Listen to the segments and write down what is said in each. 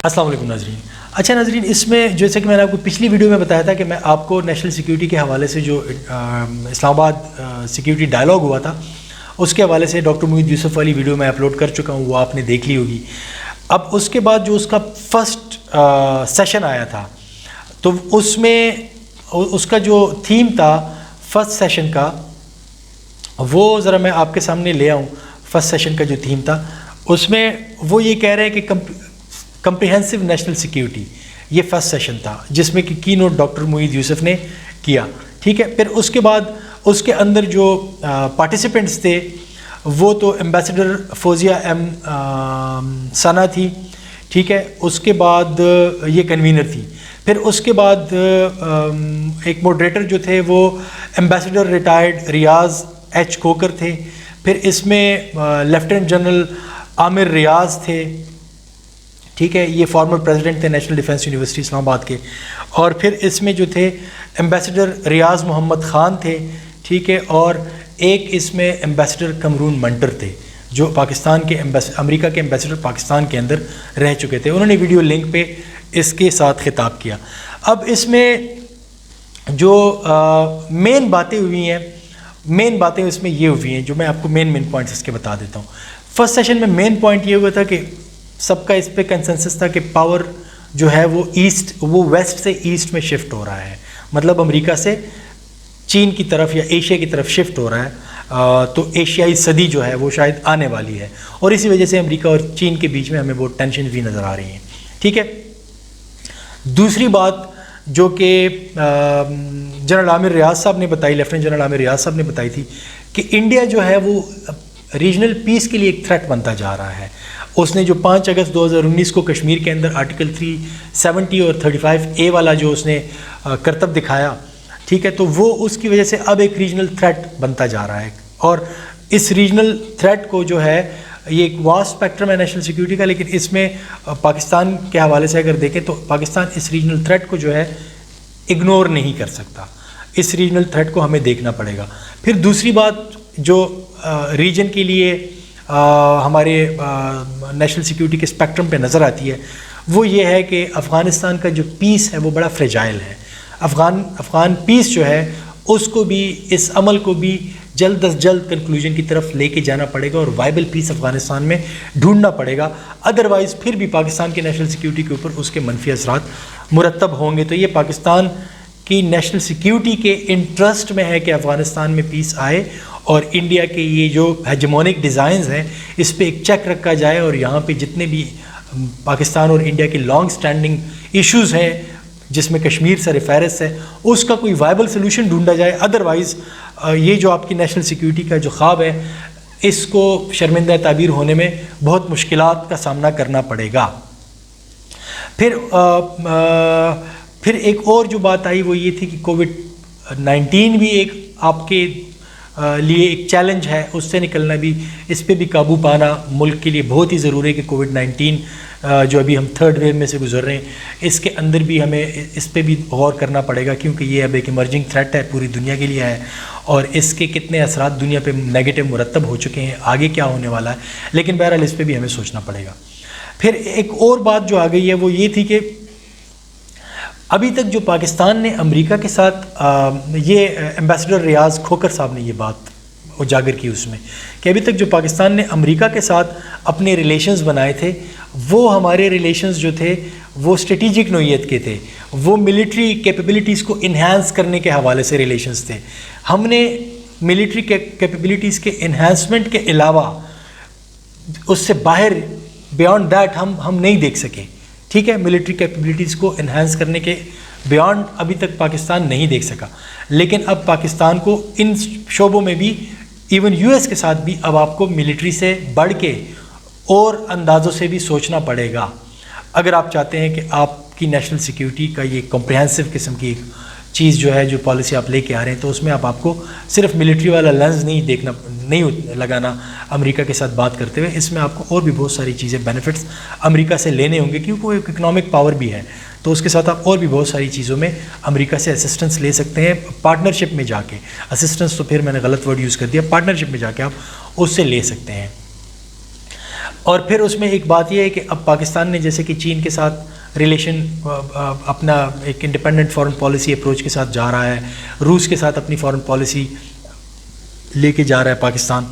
السلام علیکم ناظرین. اچھا ناظرین, اس میں جیسے کہ میں نے آپ کو پچھلی ویڈیو میں بتایا تھا کہ میں آپ کو نیشنل سیکیورٹی کے حوالے سے جو اسلام آباد سیکیورٹی ڈائلاگ ہوا تھا اس کے حوالے سے ڈاکٹر موحید یوسف والی ویڈیو میں اپلوڈ کر چکا ہوں, وہ آپ نے دیکھ لی ہوگی. اب اس کے بعد جو اس کا فرسٹ سیشن آیا تھا تو اس میں اس کا جو تھیم تھا فرسٹ سیشن کا, وہ ذرا میں آپ کے سامنے لے آؤں. فرسٹ سیشن کا جو تھیم تھا اس میں وہ یہ کہہ رہے ہیں کہ کمپریہنسو نیشنل سیکیورٹی, یہ فرسٹ سیشن تھا جس میں کہ کی نوٹ ڈاکٹر موحید یوسف نے کیا. ٹھیک ہے, پھر اس کے بعد اس کے اندر جو پارٹیسپینٹس تھے وہ تو ایمبیسڈر فوزیہ ایم ثنا تھی. ٹھیک ہے, اس کے بعد یہ کنوینر تھی. پھر اس کے بعد ایک موڈریٹر جو تھے وہ ایمبیسڈر ریٹائرڈ ریاض ایچ کوکر تھے. پھر اس میں لیفٹیننٹ جنرل عامر ریاض تھے. ٹھیک ہے, یہ فارمر پریزیڈنٹ تھے نیشنل ڈیفنس یونیورسٹی اسلام آباد کے. اور پھر اس میں جو تھے ایمبیسڈر ریاض محمد خان تھے. ٹھیک ہے, اور ایک اس میں ایمبیسڈر کمرون منٹر تھے جو پاکستان کے امریکہ کے ایمبیسڈر پاکستان کے اندر رہ چکے تھے. انہوں نے ویڈیو لنک پہ اس کے ساتھ خطاب کیا. اب اس میں جو مین باتیں ہوئی ہیں, مین باتیں اس میں یہ ہوئی ہیں جو میں آپ کو مین پوائنٹس اس کے بتا دیتا ہوں. فرسٹ سیشن میں مین پوائنٹ یہ ہوا تھا کہ سب کا اس پہ کنسنسس تھا کہ پاور جو ہے وہ ویسٹ سے ایسٹ میں شفٹ ہو رہا ہے, مطلب امریکہ سے چین کی طرف یا ایشیا کی طرف شفٹ ہو رہا ہے. تو ایشیائی صدی جو ہے وہ شاید آنے والی ہے اور اسی وجہ سے امریکہ اور چین کے بیچ میں ہمیں بہت ٹینشن بھی نظر آ رہی ہیں. ٹھیک ہے, دوسری بات جو کہ جنرل عامر ریاض صاحب نے بتائی, لیفٹیننٹ جنرل عامر ریاض صاحب نے بتائی تھی کہ انڈیا جو ہے وہ ریجنل پیس کے لیے ایک تھریٹ بنتا جا رہا ہے. اس نے جو 5 اگست 2019 کو کشمیر کے اندر آرٹیکل 370 اور 35A والا جو اس نے کرتب دکھایا, ٹھیک ہے, تو وہ اس کی وجہ سے اب ایک ریجنل تھریٹ بنتا جا رہا ہے. اور اس ریجنل تھریٹ کو جو ہے یہ ایک واسٹ اسپیکٹرم ہے نیشنل سیکیورٹی کا, لیکن اس میں پاکستان کے حوالے سے اگر دیکھیں تو پاکستان اس ریجنل تھریٹ کو جو ہے اگنور نہیں کر سکتا. اس ریجنل تھریٹ کو ہمیں دیکھنا پڑے گا. پھر دوسری بات جو ریجن کے لیے ہمارے نیشنل سیکیورٹی کے اسپیکٹرم پہ نظر آتی ہے وہ یہ ہے کہ افغانستان کا جو پیس ہے وہ بڑا فریجائل ہے. افغان پیس جو ہے اس کو بھی, اس عمل کو بھی جلد از جلد کنکلوژن کی طرف لے کے جانا پڑے گا اور وائبل پیس افغانستان میں ڈھونڈنا پڑے گا. ادروائز پھر بھی پاکستان کی نیشنل سیکیورٹی کے اوپر اس کے منفی اثرات مرتب ہوں گے. تو یہ پاکستان کی نیشنل سیکیورٹی کے انٹرسٹ میں ہے کہ افغانستان میں پیس آئے اور انڈیا کے یہ جو ہیجمونک ڈیزائنز ہیں اس پہ ایک چیک رکھا جائے اور یہاں پہ جتنے بھی پاکستان اور انڈیا کے لانگ سٹینڈنگ ایشوز ہیں جس میں کشمیر سر فہرست ہے اس کا کوئی وائبل سلوشن ڈھونڈا جائے. ادروائز یہ جو آپ کی نیشنل سیکیورٹی کا جو خواب ہے اس کو شرمندہ تعبیر ہونے میں بہت مشکلات کا سامنا کرنا پڑے گا. پھر ایک اور جو بات آئی وہ یہ تھی کہ کووڈ-19 بھی ایک آپ کے لیے ایک چیلنج ہے, اس سے نکلنا بھی, اس پہ بھی قابو پانا ملک کے لیے بہت ہی ضروری ہے کہ کووڈ-19 جو ابھی ہم 3rd ویو میں سے گزر رہے ہیں اس کے اندر بھی ہمیں اس پہ بھی غور کرنا پڑے گا کیونکہ یہ اب ایک ایمرجنگ تھریٹ ہے, پوری دنیا کے لیے ہے اور اس کے کتنے اثرات دنیا پہ نیگیٹو مرتب ہو چکے ہیں, آگے کیا ہونے والا ہے, لیکن بہرحال اس پہ بھی ہمیں سوچنا پڑے گا. پھر ایک اور بات جو آ گئی ہے وہ یہ تھی کہ ابھی تک جو پاکستان نے امریکہ کے ساتھ یہ ایمبیسڈر ریاض کھوکر صاحب نے یہ بات اجاگر کی اس میں کہ ابھی تک جو پاکستان نے امریکہ کے ساتھ اپنے ریلیشنز بنائے تھے وہ ہمارے ریلیشنز جو تھے وہ اسٹریٹجک نوعیت کے تھے, وہ ملٹری کیپیبلٹیز کو انہینس کرنے کے حوالے سے ریلیشنز تھے. ہم نے ملٹری کیپیبلٹیز کے انہینسمنٹ کے علاوہ اس سے باہر بیانڈ دیٹ ہم نہیں دیکھ سکے. ٹھیک ہے, ملٹری کیپیبلٹیز کو انہینس کرنے کے بیانڈ ابھی تک پاکستان نہیں دیکھ سکا, لیکن اب پاکستان کو ان شعبوں میں بھی ایون یو ایس کے ساتھ بھی اب آپ کو ملٹری سے بڑھ کے اور اندازوں سے بھی سوچنا پڑے گا اگر آپ چاہتے ہیں کہ آپ کی نیشنل سیکیورٹی کا یہ کمپریہنسو قسم کی ایک چیز جو ہے جو پالیسی آپ لے کے آ رہے ہیں تو اس میں آپ کو صرف ملٹری والا لینز نہیں لگانا امریکہ کے ساتھ بات کرتے ہوئے. اس میں آپ کو اور بھی بہت ساری چیزیں بینیفٹس امریکہ سے لینے ہوں گے کیونکہ وہ ایک اکنامک پاور بھی ہے, تو اس کے ساتھ آپ اور بھی بہت ساری چیزوں میں امریکہ سے اسسٹنس لے سکتے ہیں پارٹنرشپ میں جا کے. اسسٹنس تو پھر میں نے غلط ورڈ یوز کر دیا, پارٹنرشپ میں جا کے آپ اس سے لے سکتے ہیں. اور پھر اس میں ایک بات یہ ہے کہ اب پاکستان نے جیسے کہ چین کے ساتھ ریلیشن اپنا ایک انڈیپینڈنٹ فارن پالیسی اپروچ کے ساتھ جا رہا ہے، روس کے ساتھ اپنی فارن پالیسی لے کے جا رہا ہے پاکستان.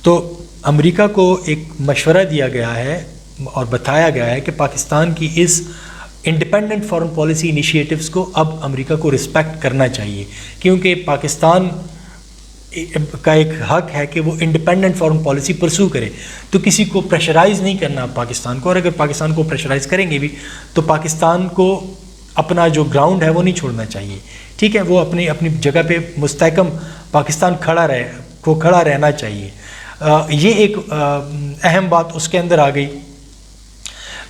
تو امریکہ کو ایک مشورہ دیا گیا ہے اور بتایا گیا ہے کہ پاکستان کی اس انڈیپینڈنٹ فارن پالیسی انیشیٹوز کو اب امریکہ کو رسپیکٹ کرنا چاہیے، کیونکہ پاکستان کا ایک حق ہے کہ وہ انڈیپینڈنٹ فارن پالیسی پرسو کرے. تو کسی کو پریشرائز نہیں کرنا پاکستان کو، اور اگر پاکستان کو پریشرائز کریں گے بھی تو پاکستان کو اپنا جو گراؤنڈ ہے وہ نہیں چھوڑنا چاہیے. ٹھیک ہے، وہ اپنی جگہ پہ مستحکم پاکستان کھڑا رہنا چاہیے. یہ ایک اہم بات اس کے اندر آ گئی.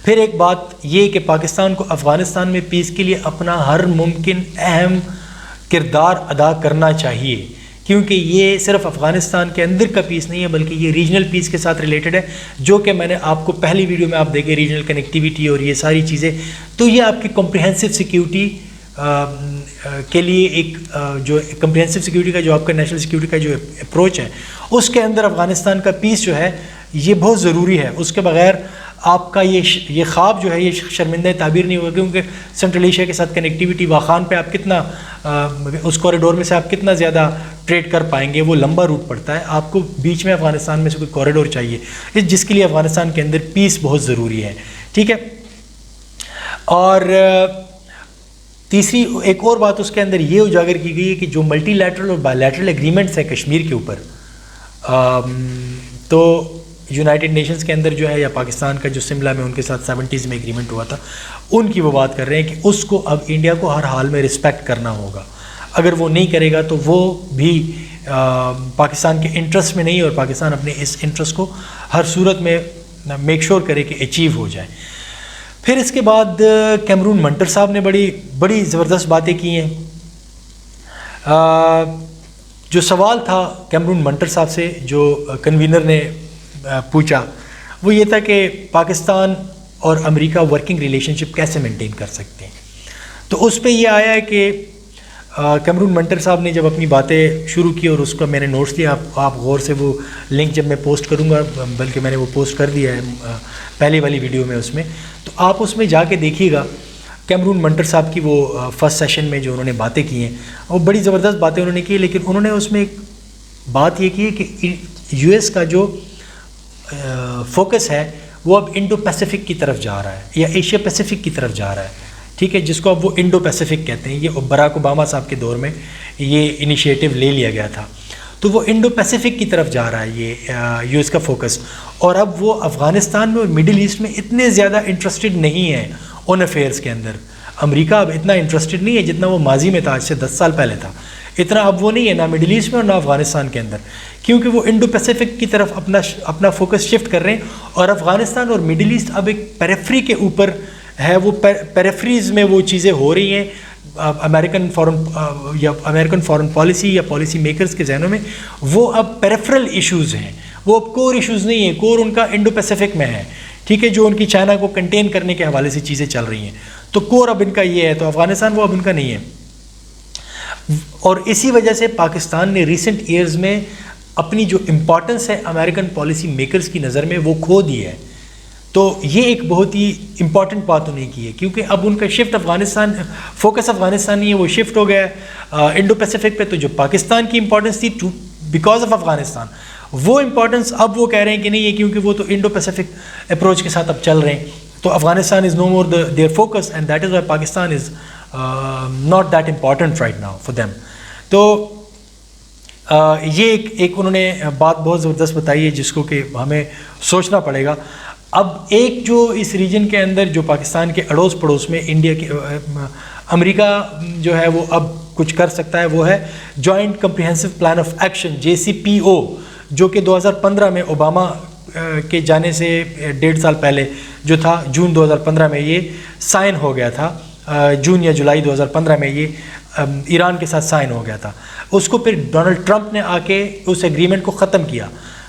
پھر ایک بات یہ کہ پاکستان کو افغانستان میں پیس کے لیے اپنا ہر ممکن اہم کردار ادا کرنا چاہیے، کیونکہ یہ صرف افغانستان کے اندر کا پیس نہیں ہے بلکہ یہ ریجنل پیس کے ساتھ ریلیٹڈ ہے، جو کہ میں نے آپ کو پہلی ویڈیو میں آپ دیکھیں ریجنل کنیکٹیویٹی اور یہ ساری چیزیں. تو یہ آپ کی کمپریہنسو سیکیورٹی کے لیے ایک جو کمپریہنسو سیکیورٹی کا جو آپ کا نیشنل سیکیورٹی کا جو اپروچ ہے اس کے اندر افغانستان کا پیس جو ہے یہ بہت ضروری ہے. اس کے بغیر آپ کا یہ خواب جو ہے یہ شرمندہ تعبیر نہیں ہوگا، کیونکہ سینٹرل ایشیا کے ساتھ کنیکٹیویٹی واخان پہ آپ کتنا اس کوریڈور میں سے آپ کتنا زیادہ ٹریڈ کر پائیں گے، وہ لمبا روٹ پڑتا ہے. آپ کو بیچ میں افغانستان میں سے کوئی کوریڈور چاہیے جس کے لیے افغانستان کے اندر پیس بہت ضروری ہے. ٹھیک ہے، اور تیسری ایک اور بات اس کے اندر یہ اجاگر کی گئی ہے کہ جو ملٹی لیٹرل اور بائی لیٹرل ایگریمنٹس ہیں کشمیر کے اوپر، تو یونائٹڈ نیشنز کے اندر جو ہے یا پاکستان کا جو سملہ میں ان کے ساتھ 70s میں ایگریمنٹ ہوا تھا، ان کی وہ بات کر رہے ہیں کہ اس کو اب انڈیا کو ہر حال میں رسپیکٹ کرنا ہوگا. اگر وہ نہیں کرے گا تو وہ بھی پاکستان کے انٹرسٹ میں نہیں، اور پاکستان اپنے اس انٹرسٹ کو ہر صورت میں میک شور کرے کہ اچیو ہو جائے. پھر اس کے بعد کیمرون منٹر صاحب نے بڑی زبردست باتیں کی ہیں. جو سوال تھا کیمرون منٹر صاحب سے جو کنوینر نے پوچھا وہ یہ تھا کہ پاکستان اور امریکہ ورکنگ ریلیشن شپ کیسے مینٹین کر سکتے ہیں. تو اس پہ یہ آیا ہے کہ کیمرون منٹر صاحب نے جب اپنی باتیں شروع کی اور اس کا میں نے نوٹس لیا، آپ غور سے وہ لنک جب میں پوسٹ کروں گا، بلکہ میں نے وہ پوسٹ کر دیا ہے پہلے والی ویڈیو میں، اس میں تو آپ اس میں جا کے دیکھیے گا کیمرون منٹر صاحب کی وہ فرسٹ سیشن میں جو انہوں نے باتیں کی ہیں، وہ بڑی زبردست باتیں انہوں نے کی. لیکن انہوں نے اس میں ایک بات یہ کی ہے کہ یو ایس کا جو فوکس ہے وہ اب انڈو پیسیفک کی طرف جا رہا ہے یا ایشیا پیسیفک کی طرف جا رہا ہے. ٹھیک ہے، جس کو اب وہ انڈو پیسیفک کہتے ہیں. یہ براک اوباما صاحب کے دور میں یہ انیشیٹو لے لیا گیا تھا. تو وہ انڈو پیسیفک کی طرف جا رہا ہے یہ یو ایس کا فوکس. اور اب وہ افغانستان میں اور مڈل ایسٹ میں اتنے زیادہ انٹرسٹڈ نہیں ہیں ان افیئرس کے اندر. امریکہ اب اتنا انٹرسٹڈ نہیں ہے جتنا وہ ماضی میں تھا، آج سے 10 سال پہلے تھا. اتنا اب وہ نہیں ہے نہ مڈل ایسٹ میں اور نہ افغانستان کے اندر، کیونکہ وہ انڈو پیسیفک کی طرف اپنا فوکس شفٹ کر رہے ہیں. اور افغانستان اور مڈل ایسٹ اب ایک پیریفری کے اوپر ہے، وہ پیریفریز میں وہ چیزیں ہو رہی ہیں. امریکن فارن پالیسی یا پالیسی میکرز کے ذہنوں میں وہ اب پیریفرل ایشوز ہیں، وہ اب کور ایشوز نہیں ہیں. کور ان کا انڈو پیسیفک میں ہے. ٹھیک ہے، جو ان کی چائنا کو کنٹین کرنے کے حوالے سے چیزیں چل رہی ہیں، تو کور اب ان کا یہ ہے. تو افغانستان وہ اب ان کا نہیں ہے. اور اسی وجہ سے پاکستان نے ریسنٹ ایئرز میں اپنی جو امپورٹنس ہے امریکن پالیسی میکرز کی نظر میں وہ کھو دی ہے. تو یہ ایک بہت ہی امپورٹنٹ بات انہیں کی ہے، کیونکہ اب ان کا شفٹ افغانستان، فوکس افغانستان نہیں ہے، وہ شفٹ ہو گیا ہے انڈو پیسیفک پہ. تو جو پاکستان کی امپورٹنس تھی بیکاز آف افغانستان، وہ امپورٹنس اب وہ کہہ رہے ہیں کہ نہیں ہے، کیونکہ وہ تو انڈو پیسیفک اپروچ کے ساتھ اب چل رہے ہیں. تو Afghanistan is no more their focus and that is why Pakistan is not that important right now for them. تو یہ ایک انہوں نے بات بہت زبردست بتائی ہے جس کو کہ ہمیں سوچنا پڑے گا. اب ایک جو اس ریجن کے اندر جو پاکستان کے اڑوس پڑوس میں انڈیا کے امریکہ جو ہے وہ اب کچھ کر سکتا ہے، وہ ہے joint comprehensive plan of action JCPO، جو کہ 2015 میں اوباما کے جانے سے 1.5 سال پہلے جو تھا، جون 2015 میں یہ سائن ہو گیا تھا. جون یا جولائی 2015 میں یہ ایران کے ساتھ سائن ہو گیا تھا. اس کو پھر ڈونلڈ ٹرمپ نے آ کے اس ایگریمنٹ کو ختم کیا.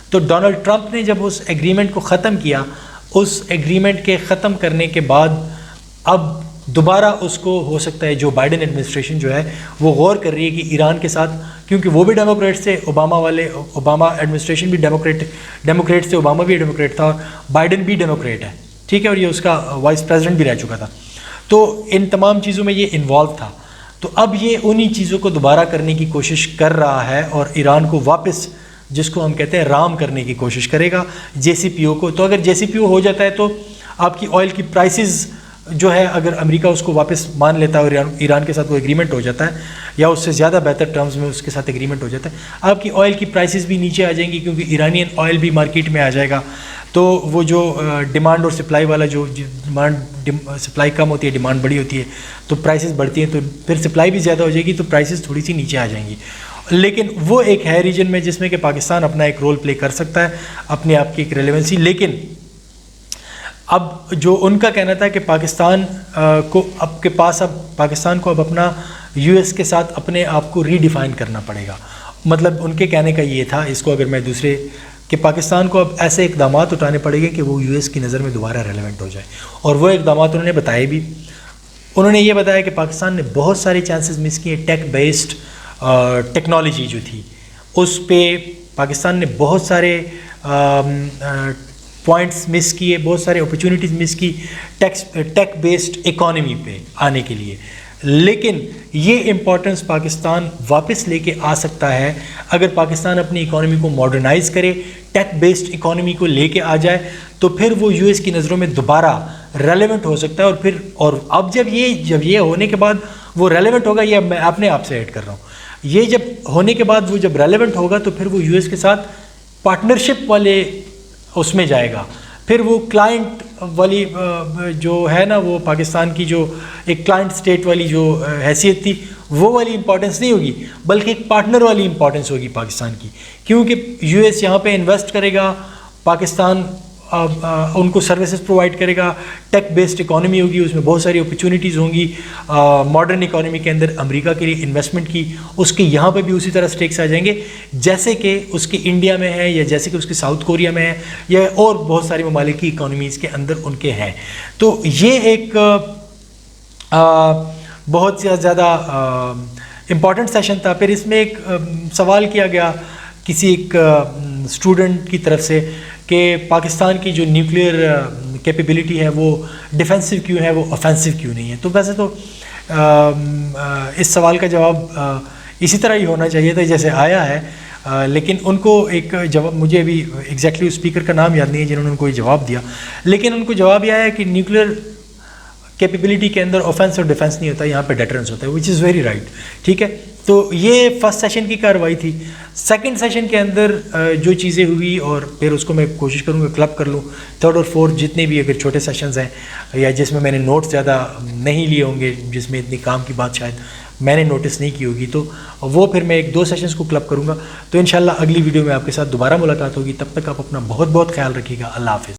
تو ڈونلڈ ٹرمپ نے جب اس ایگریمنٹ کو ختم کیا، اس ایگریمنٹ کے ختم کرنے کے بعد اب دوبارہ اس کو ہو سکتا ہے جو بائیڈن ایڈمنسٹریشن جو ہے وہ غور کر رہی ہے کہ ایران کے ساتھ، کیونکہ وہ بھی ڈیموکریٹس تھے، اوباما ایڈمنسٹریشن بھی ڈیموکریٹ تھے، اوباما بھی ڈیموکریٹ تھا اور بائیڈن بھی ڈیموکریٹ ہے، ٹھیک ہے، اور یہ اس کا وائس پریزیڈنٹ بھی رہ چکا تھا، تو ان تمام چیزوں میں یہ انوالو تھا. تو اب یہ انہی چیزوں کو دوبارہ کرنے کی کوشش کر رہا ہے اور ایران کو واپس، جس کو ہم کہتے ہیں رام کرنے کی کوشش کرے گا جے سی پی او کو. تو اگر جے سی پی او ہو جاتا ہے تو آپ کی آئل کی پرائسز جو ہے، اگر امریکہ اس کو واپس مان لیتا ہے اور ایران کے ساتھ وہ ایگریمنٹ ہو جاتا ہے یا اس سے زیادہ بہتر ٹرمز میں اس کے ساتھ ایگریمنٹ ہو جاتا ہے، آپ کی آئل کی پرائسز بھی نیچے آ جائیں گی، کیونکہ ایرانین آئل بھی مارکیٹ میں آ جائے گا. تو وہ جو ڈیمانڈ اور سپلائی والا جو سپلائی کم ہوتی ہے، ڈیمانڈ بڑی ہوتی ہے تو پرائسز بڑھتی ہیں، تو پھر سپلائی بھی زیادہ ہو جائے گی تو پرائسز تھوڑی سی نیچے آ جائیں گی. لیکن وہ ایک ہے ریجن میں جس میں کہ پاکستان اپنا ایک رول پلے کر سکتا ہے، اپنے آپ کی ایک ریلیونسی. لیکن اب جو ان کا کہنا تھا کہ پاکستان کو پاکستان کو اب اپنا یو ایس کے ساتھ اپنے آپ کو ری ڈیفائن کرنا پڑے گا. مطلب ان کے کہنے کا یہ تھا، اس کو اگر میں دوسرے، کہ پاکستان کو اب ایسے اقدامات اٹھانے پڑے گے کہ وہ یو ایس کی نظر میں دوبارہ ریلیونٹ ہو جائے. اور وہ اقدامات انہوں نے بتائے بھی. انہوں نے یہ بتایا کہ پاکستان نے بہت سارے چانسز مس کیے. ٹیک بیسڈ ٹیکنالوجی جو تھی اس پہ پاکستان نے بہت سارے پوائنٹس مس کیے، بہت سارے اپرچونیٹیز مس کی ٹیک بیسڈ اکانومی پہ آنے کے لیے. لیکن یہ امپورٹنس پاکستان واپس لے کے آ سکتا ہے اگر پاکستان اپنی اکانومی کو ماڈرنائز کرے، ٹیک بیسڈ اکانومی کو لے کے آ جائے، تو پھر وہ یو ایس کی نظروں میں دوبارہ ریلیونٹ ہو سکتا ہے. اور اب جب یہ ہونے کے بعد وہ ریلیونٹ ہوگا، یہ میں اپنے آپ سے ایڈ کر رہا ہوں، یہ جب ہونے کے بعد وہ جب ریلیونٹ ہوگا تو پھر وہ یو ایس کے ساتھ پارٹنرشپ والے اس میں جائے گا. پھر وہ کلائنٹ والی جو ہے نا، وہ پاکستان کی جو ایک کلائنٹ اسٹیٹ والی جو حیثیت تھی، وہ والی امپورٹنس نہیں ہوگی، بلکہ ایک پارٹنر والی امپورٹنس ہوگی پاکستان کی. کیونکہ یو ایس یہاں پہ انویسٹ کرے گا، پاکستان ان کو سروسز پرووائڈ کرے گا، ٹیک بیسڈ اکانومی ہوگی، اس میں بہت ساری اپرچونیٹیز ہوں گی. ماڈرن اکانومی کے اندر امریکہ کے لیے انویسٹمنٹ کی، اس کے یہاں پہ بھی اسی طرح اسٹیکس آ جائیں گے جیسے کہ اس کے انڈیا میں ہے، یا جیسے کہ اس کے ساؤتھ کوریا میں ہے، یا اور بہت سارے ممالک کی اکانومیز کے اندر ان کے ہیں. تو یہ ایک بہت زیادہ امپورٹنٹ سیشن تھا. پھر اس میں ایک سوال کیا گیا کسی ایک اسٹوڈنٹ کی طرف سے کہ پاکستان کی جو نیوکلیئر کیپیبلٹی ہے وہ ڈیفینسو کیوں ہے، وہ اوفینسو کیوں نہیں ہے. تو ویسے تو اس سوال کا جواب اسی طرح ہی ہونا چاہیے تھا جیسے آیا ہے، لیکن ان کو ایک جواب، مجھے ابھی ایگزیکٹلی اسپیکر کا نام یاد نہیں ہے جنہوں نے ان کو یہ جواب دیا، لیکن ان کو جواب یہ آیا کہ نیوکلیئر کیپیبلٹی کے اندر اوفینس اور ڈیفینس نہیں ہوتا، یہاں پہ ڈیٹرنس ہوتا ہے، وچ از ویری رائٹ. ٹھیک ہے، تو یہ فرسٹ سیشن کی کارروائی تھی. سیکنڈ سیشن کے اندر جو چیزیں ہوئی، اور پھر اس کو میں کوشش کروں گا کلب کر لوں، تھرڈ اور فورتھ جتنے بھی اگر چھوٹے سیشنز ہیں یا جس میں نے نوٹس زیادہ نہیں لیے ہوں گے، جس میں اتنی کام کی بات شاید میں نے نوٹس نہیں کی ہوگی، تو وہ پھر میں 1-2 سیشنز کو کلب کروں گا. تو انشاءاللہ اگلی ویڈیو میں آپ کے ساتھ دوبارہ ملاقات ہوگی. تب تک آپ اپنا بہت بہت خیال رکھیے گا. اللہ حافظ.